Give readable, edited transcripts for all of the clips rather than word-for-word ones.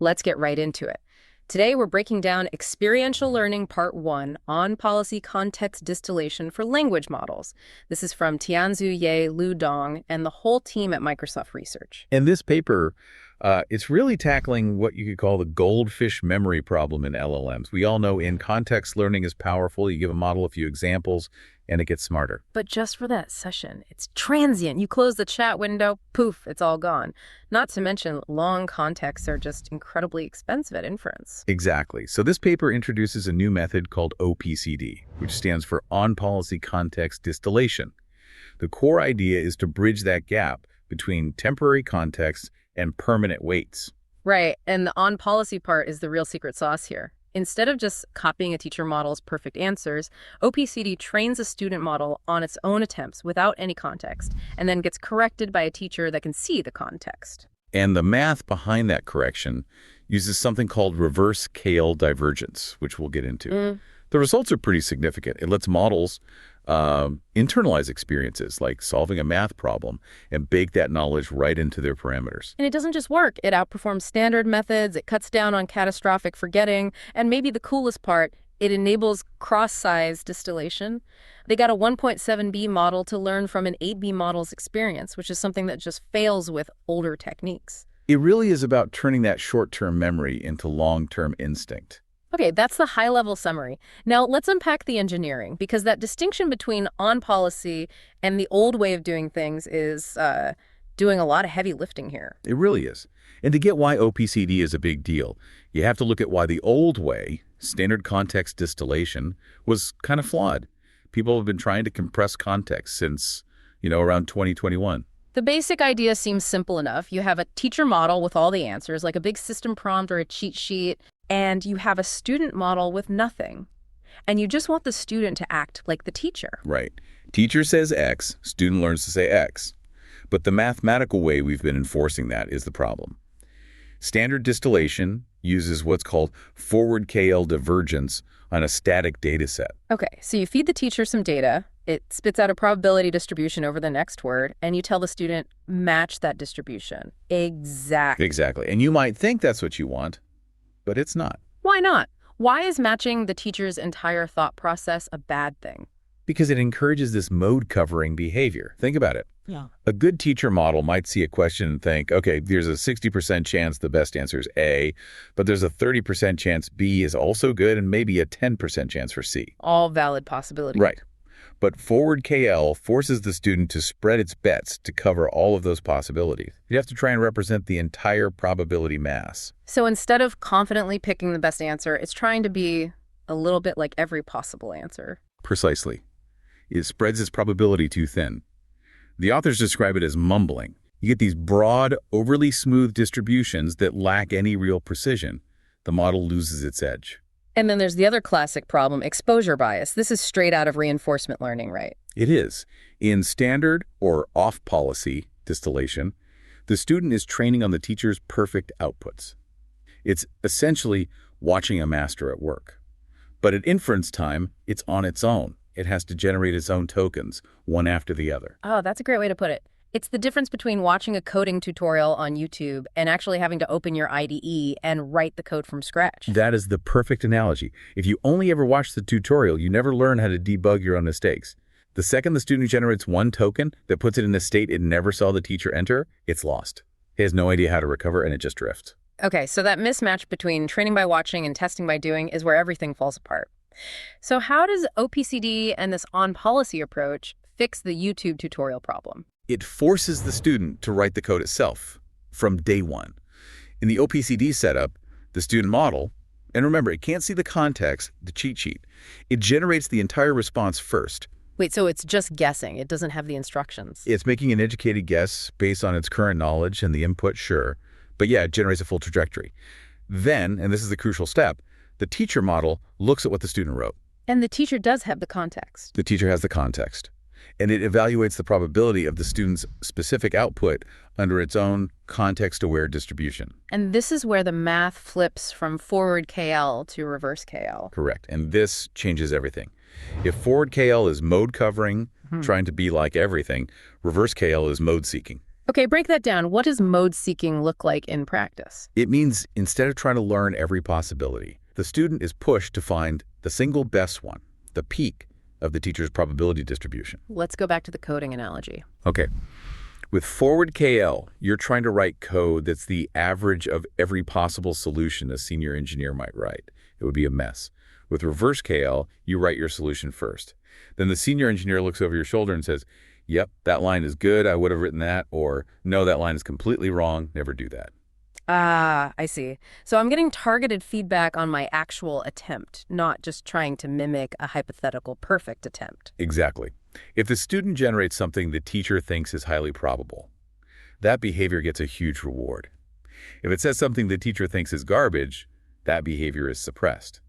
Let's get right into it. Today, we're breaking down Experiential Learning Part 1, On-Policy Context Distillation for Language Models. This is from Tianzu Ye, Lu Dong, and the whole team at Microsoft Research. And this paper, it's really tackling what you could call the goldfish memory problem in LLMs. We all know in-context learning is powerful. You give a model a few examples, and it gets smarter. But just for that session, it's transient. You close the chat window, poof, it's all gone. Not to mention, long contexts are just incredibly expensive at inference. Exactly. So this paper introduces a new method called OPCD, which stands for On-Policy Context Distillation. The core idea is to bridge that gap between temporary context and permanent weights. Right, and the on-policy part is the real secret sauce here. Instead of just copying a teacher model's perfect answers, OPCD trains a student model on its own attempts without any context, and then gets corrected by a teacher that can see the context. And the math behind that correction uses something called reverse KL divergence, which we'll get into. The results are pretty significant. It lets models internalize experiences like solving a math problem and bake that knowledge right into their parameters. And it doesn't just work. It outperforms standard methods, it cuts down on catastrophic forgetting, and maybe the coolest part, it enables cross-size distillation. They got a 1.7B model to learn from an 8B model's experience, which is something that just fails with older techniques. It really is about turning that short-term memory into long-term instinct. Okay, that's the high-level summary. Now, let's unpack the engineering, because that distinction between on-policy and the old way of doing things is doing a lot of heavy lifting here. It really is. And to get why OPCD is a big deal, you have to look at why the old way, standard context distillation, was kind of flawed. People have been trying to compress context since, around 2021. The basic idea seems simple enough. You have a teacher model with all the answers, like a big system prompt or a cheat sheet, and you have a student model with nothing. And you just want the student to act like the teacher. Right. Teacher says X, student learns to say X. But the mathematical way we've been enforcing that is the problem. Standard distillation uses what's called forward KL divergence on a static data set. Okay, so you feed the teacher some data, it spits out a probability distribution over the next word, and you tell the student, match that distribution. Exactly. Exactly. And you might think that's what you want, but it's not. Why not? Why is matching the teacher's entire thought process a bad thing? Because it encourages this mode-covering behavior. Think about it. Yeah. A good teacher model might see a question and think, okay, there's a 60% chance the best answer is A, but there's a 30% chance B is also good and maybe a 10% chance for C. All valid possibilities. Right. But forward KL forces the student to spread its bets to cover all of those possibilities. You have to try and represent the entire probability mass. So instead of confidently picking the best answer, it's trying to be a little bit like every possible answer. Precisely. It spreads its probability too thin. The authors describe it as mumbling. You get these broad, overly smooth distributions that lack any real precision. The model loses its edge. And then there's the other classic problem, exposure bias. This is straight out of reinforcement learning, right? It is. In standard or off-policy distillation, the student is training on the teacher's perfect outputs. It's essentially watching a master at work. But at inference time, it's on its own. It has to generate its own tokens, one after the other. Oh, that's a great way to put it. It's the difference between watching a coding tutorial on YouTube and actually having to open your IDE and write the code from scratch. That is the perfect analogy. If you only ever watch the tutorial, you never learn how to debug your own mistakes. The second the student generates one token that puts it in a state it never saw the teacher enter, it's lost. It has no idea how to recover, and it just drifts. Okay, so that mismatch between training by watching and testing by doing is where everything falls apart. So how does OPCD and this on-policy approach fix the YouTube tutorial problem? It forces the student to write the code itself from day one. In the OPCD setup, the student model, and remember, it can't see the context, the cheat sheet. It generates the entire response first. Wait, so it's just guessing. It doesn't have the instructions. It's making an educated guess based on its current knowledge and the input, sure. But yeah, it generates a full trajectory. Then, and this is the crucial step, the teacher model looks at what the student wrote. And the teacher does have the context. The teacher has the context. And it evaluates the probability of the student's specific output under its own context-aware distribution. And this is where the math flips from forward KL to reverse KL. Correct. And this changes everything. If forward KL is mode covering, trying to be like everything, reverse KL is mode seeking. Okay, break that down. What does mode seeking look like in practice? It means instead of trying to learn every possibility, the student is pushed to find the single best one, the peak of the teacher's probability distribution. Let's go back to the coding analogy. Okay. With forward KL, you're trying to write code that's the average of every possible solution a senior engineer might write. It would be a mess. With reverse KL, you write your solution first. Then the senior engineer looks over your shoulder and says, yep, that line is good, I would have written that, or no, that line is completely wrong, never do that. Ah, I see. So I'm getting targeted feedback on my actual attempt, not just trying to mimic a hypothetical perfect attempt. Exactly. If the student generates something the teacher thinks is highly probable, that behavior gets a huge reward. If it says something the teacher thinks is garbage, that behavior is suppressed.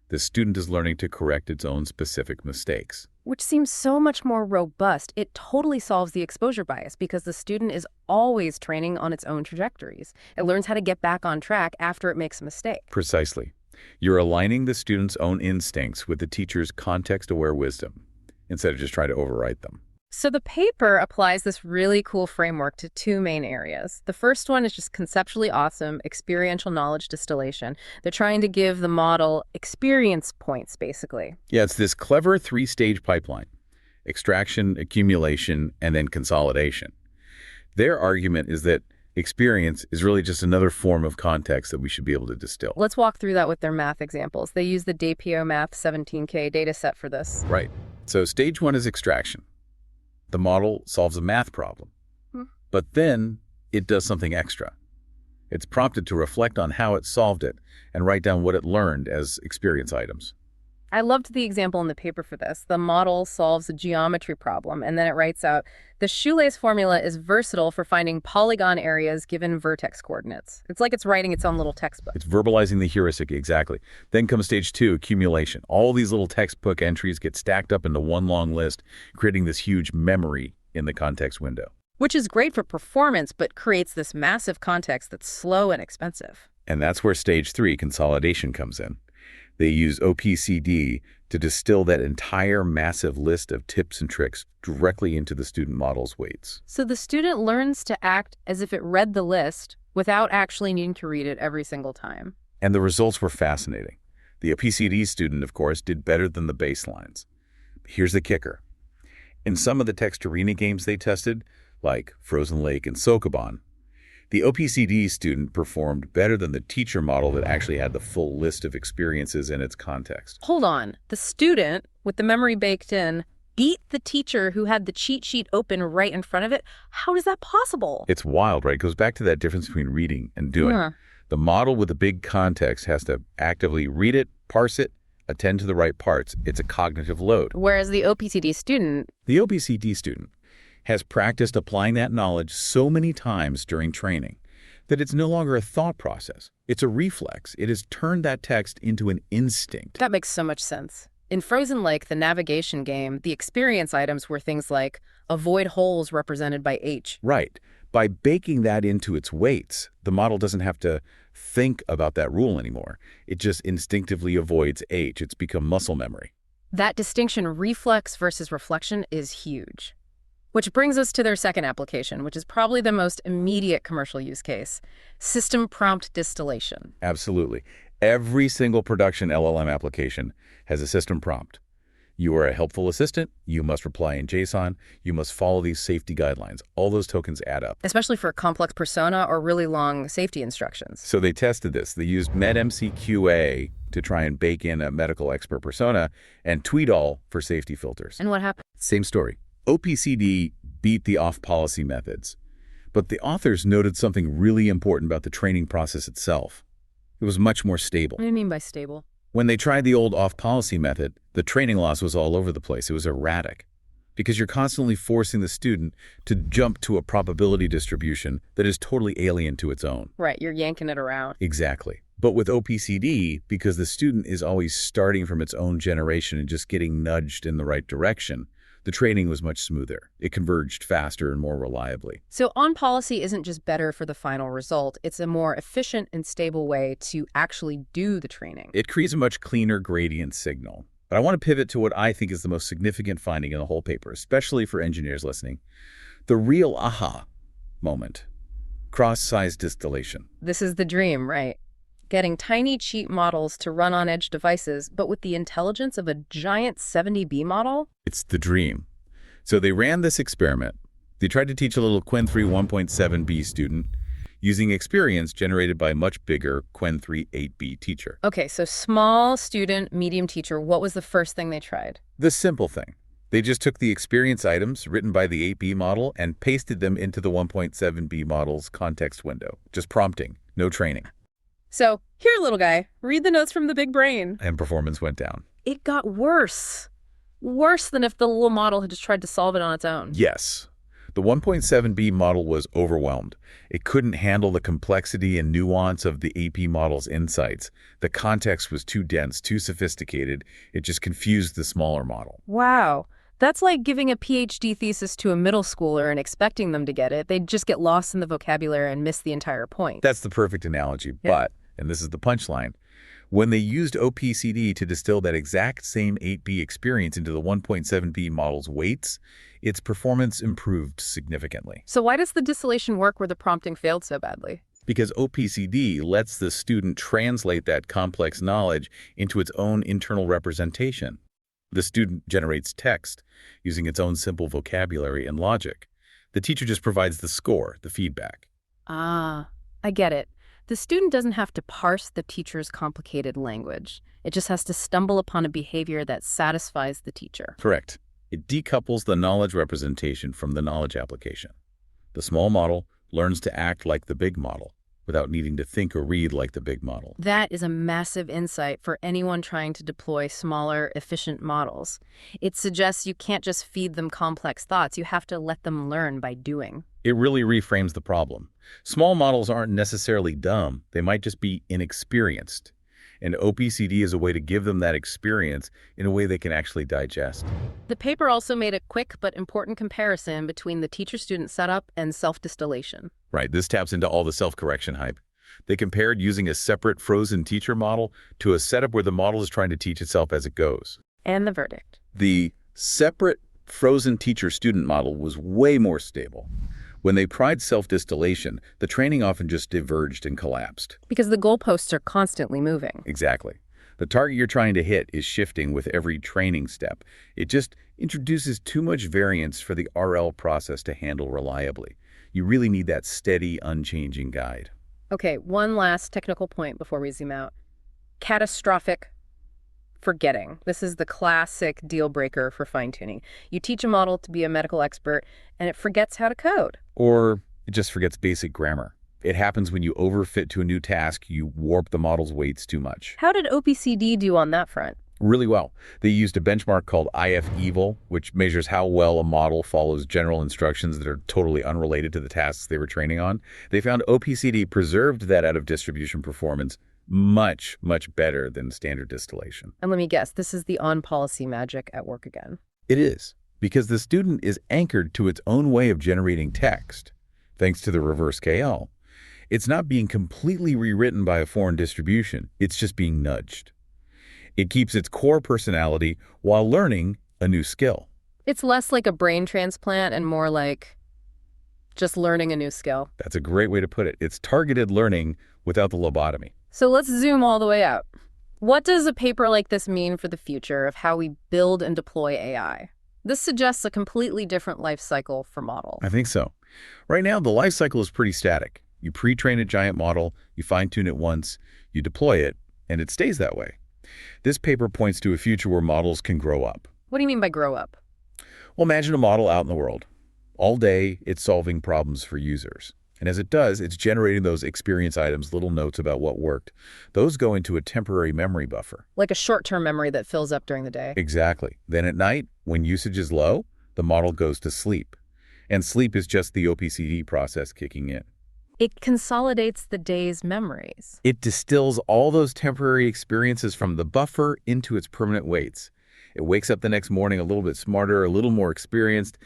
The student is learning to correct its own specific mistakes. Which seems so much more robust. It totally solves the exposure bias because the student is always training on its own trajectories. It learns how to get back on track after it makes a mistake. Precisely. You're aligning the student's own instincts with the teacher's context-aware wisdom, instead of just trying to overwrite them. So the paper applies this really cool framework to two main areas. The first one is just conceptually awesome, experiential knowledge distillation. They're trying to give the model experience points, basically. Yeah, it's this clever three-stage pipeline: extraction, accumulation, and then consolidation. Their argument is that experience is really just another form of context that we should be able to distill. Let's walk through that with their math examples. They use the DAPO Math 17K dataset for this. Right. So stage one is extraction. The model solves a math problem, but then it does something extra. It's prompted to reflect on how it solved it and write down what it learned as experience items. I loved the example in the paper for this. The model solves a geometry problem, and then it writes out, the shoelace formula is versatile for finding polygon areas given vertex coordinates. It's like it's writing its own little textbook. It's verbalizing the heuristic, exactly. Then comes stage two, accumulation. All these little textbook entries get stacked up into one long list, creating this huge memory in the context window. Which is great for performance, but creates this massive context that's slow and expensive. And that's where stage three, consolidation, comes in. They use OPCD to distill that entire massive list of tips and tricks directly into the student model's weights. So the student learns to act as if it read the list without actually needing to read it every single time. And the results were fascinating. The OPCD student, of course, did better than the baselines. Here's the kicker. In some of the text arena games they tested, like Frozen Lake and Sokoban, the OPCD student performed better than the teacher model that actually had the full list of experiences in its context. Hold on. The student, with the memory baked in, beat the teacher who had the cheat sheet open right in front of it? How is that possible? It's wild, right? It goes back to that difference between reading and doing. Yeah. The model with the big context has to actively read it, parse it, attend to the right parts. It's a cognitive load. Whereas the OPCD student has practiced applying that knowledge so many times during training that it's no longer a thought process. It's a reflex. It has turned that text into an instinct. That makes so much sense. In Frozen Lake, the navigation game, the experience items were things like avoid holes represented by H. Right. By baking that into its weights, the model doesn't have to think about that rule anymore. It just instinctively avoids H. It's become muscle memory. That distinction, reflex versus reflection, is huge. Which brings us to their second application, which is probably the most immediate commercial use case, system prompt distillation. Absolutely. Every single production LLM application has a system prompt. You are a helpful assistant. You must reply in JSON. You must follow these safety guidelines. All those tokens add up. Especially for a complex persona or really long safety instructions. So they tested this. They used MedMCQA to try and bake in a medical expert persona and Tweedall for safety filters. And what happened? Same story. OPCD beat the off-policy methods, but the authors noted something really important about the training process itself. It was much more stable. What do you mean by stable? When they tried the old off-policy method, the training loss was all over the place. It was erratic because you're constantly forcing the student to jump to a probability distribution that is totally alien to its own. Right, you're yanking it around. Exactly. But with OPCD, because the student is always starting from its own generation and just getting nudged in the right direction, the training was much smoother. It converged faster and more reliably. So on-policy isn't just better for the final result. It's a more efficient and stable way to actually do the training. It creates a much cleaner gradient signal. But I want to pivot to what I think is the most significant finding in the whole paper, especially for engineers listening. The real aha moment. Cross-size distillation. This is the dream, right? Getting tiny, cheap models to run on edge devices, but with the intelligence of a giant 70B model? It's the dream. So they ran this experiment. They tried to teach a little Quen 3 1.7b student using experience generated by a much bigger Quen 3 8b teacher. Okay, so small student, medium teacher, what was the first thing they tried? The simple thing. They just took the experience items written by the 8b model and pasted them into the 1.7b model's context window. Just prompting, no training. So, here, little guy, read the notes from the big brain. And performance went down. It got worse. Worse than if the little model had just tried to solve it on its own. Yes. The 1.7b model was overwhelmed. It couldn't handle the complexity and nuance of the AP model's insights. The context was too dense, too sophisticated. It just confused the smaller model. Wow. That's like giving a PhD thesis to a middle schooler and expecting them to get it. They'd just get lost in the vocabulary and miss the entire point. That's the perfect analogy, Yeah. but, and this is the punchline, when they used OPCD to distill that exact same 8b experience into the 1.7b model's weights, its performance improved significantly. So why does the distillation work where the prompting failed so badly? Because OPCD lets the student translate that complex knowledge into its own internal representation. The student generates text using its own simple vocabulary and logic. The teacher just provides the score, the feedback. Ah, I get it. The student doesn't have to parse the teacher's complicated language. It just has to stumble upon a behavior that satisfies the teacher. Correct. It decouples the knowledge representation from the knowledge application. The small model learns to act like the big model without needing to think or read like the big model. That is a massive insight for anyone trying to deploy smaller, efficient models. It suggests you can't just feed them complex thoughts. You have to let them learn by doing. It really reframes the problem. Small models aren't necessarily dumb. They might just be inexperienced. And OPCD is a way to give them that experience in a way they can actually digest. The paper also made a quick but important comparison between the teacher-student setup and self-distillation. Right, this taps into all the self-correction hype. They compared using a separate frozen teacher model to a setup where the model is trying to teach itself as it goes. And the verdict. The separate frozen teacher-student model was way more stable. When they tried self-distillation, the training often just diverged and collapsed. Because the goalposts are constantly moving. Exactly. The target you're trying to hit is shifting with every training step. It just introduces too much variance for the RL process to handle reliably. You really need that steady, unchanging guide. Okay, one last technical point before we zoom out. Catastrophic forgetting. This is the classic deal breaker for fine-tuning. You teach a model to be a medical expert, and it forgets how to code. Or it just forgets basic grammar. It happens when you overfit to a new task, you warp the model's weights too much. How did OPCD do on that front? Really well. They used a benchmark called IF-EVAL, which measures how well a model follows general instructions that are totally unrelated to the tasks they were training on. They found OPCD preserved that out-of-distribution performance much, much better than standard distillation. And let me guess, this is the on-policy magic at work again. It is, because the student is anchored to its own way of generating text, thanks to the reverse KL. It's not being completely rewritten by a foreign distribution. It's just being nudged. It keeps its core personality while learning a new skill. It's less like a brain transplant and more like just learning a new skill. That's a great way to put it. It's targeted learning without the lobotomy. So let's zoom all the way out. What does a paper like this mean for the future of how we build and deploy AI? This suggests a completely different life cycle for models. I think so. Right now, the life cycle is pretty static. You pre-train a giant model, you fine-tune it once, you deploy it, and it stays that way. This paper points to a future where models can grow up. What do you mean by grow up? Well, imagine a model out in the world. All day, it's solving problems for users. And as it does, it's generating those experience items, little notes about what worked. Those go into a temporary memory buffer. Like a short-term memory that fills up during the day. Exactly. Then at night, when usage is low, the model goes to sleep. And sleep is just the OPCD process kicking in. It consolidates the day's memories. It distills all those temporary experiences from the buffer into its permanent weights. It wakes up the next morning a little bit smarter, a little more experienced,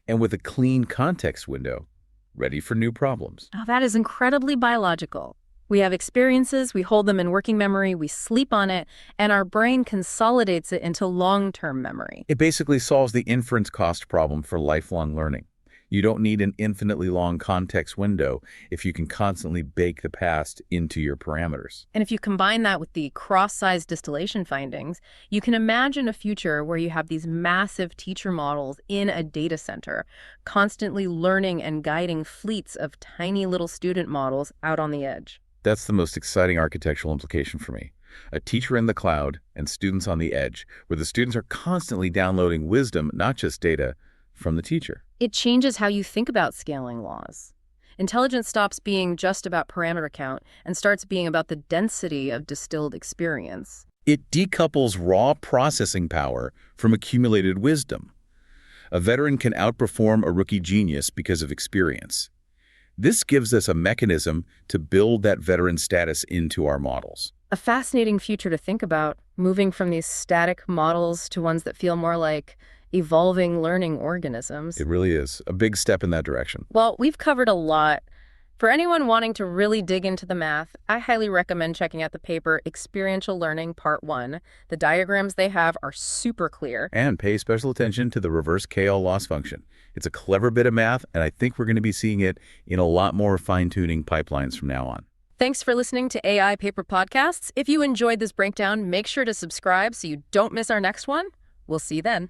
and with a clean context window, ready for new problems. Oh, that is incredibly biological. We have experiences, we hold them in working memory, we sleep on it, and our brain consolidates it into long-term memory. It basically solves the inference cost problem for lifelong learning. You don't need an infinitely long context window if you can constantly bake the past into your parameters. And if you combine that with the cross-size distillation findings, you can imagine a future where you have these massive teacher models in a data center, constantly learning and guiding fleets of tiny little student models out on the edge. That's the most exciting architectural implication for me. A teacher in the cloud and students on the edge, where the students are constantly downloading wisdom, not just data, from the teacher. It changes how you think about scaling laws. Intelligence stops being just about parameter count and starts being about the density of distilled experience. It decouples raw processing power from accumulated wisdom. A veteran can outperform a rookie genius because of experience. This gives us a mechanism to build that veteran status into our models. A fascinating future to think about, moving from these static models to ones that feel more like evolving learning organisms. It really is a big step in that direction. Well, we've covered a lot. For anyone wanting to really dig into the math, I highly recommend checking out the paper Experiential Learning Part 1. The diagrams they have are super clear. And pay special attention to the reverse KL loss function. It's a clever bit of math, and I think we're going to be seeing it in a lot more fine-tuning pipelines from now on. Thanks for listening to AI Paper Podcasts. If you enjoyed this breakdown, make sure to subscribe so you don't miss our next one. We'll see you then.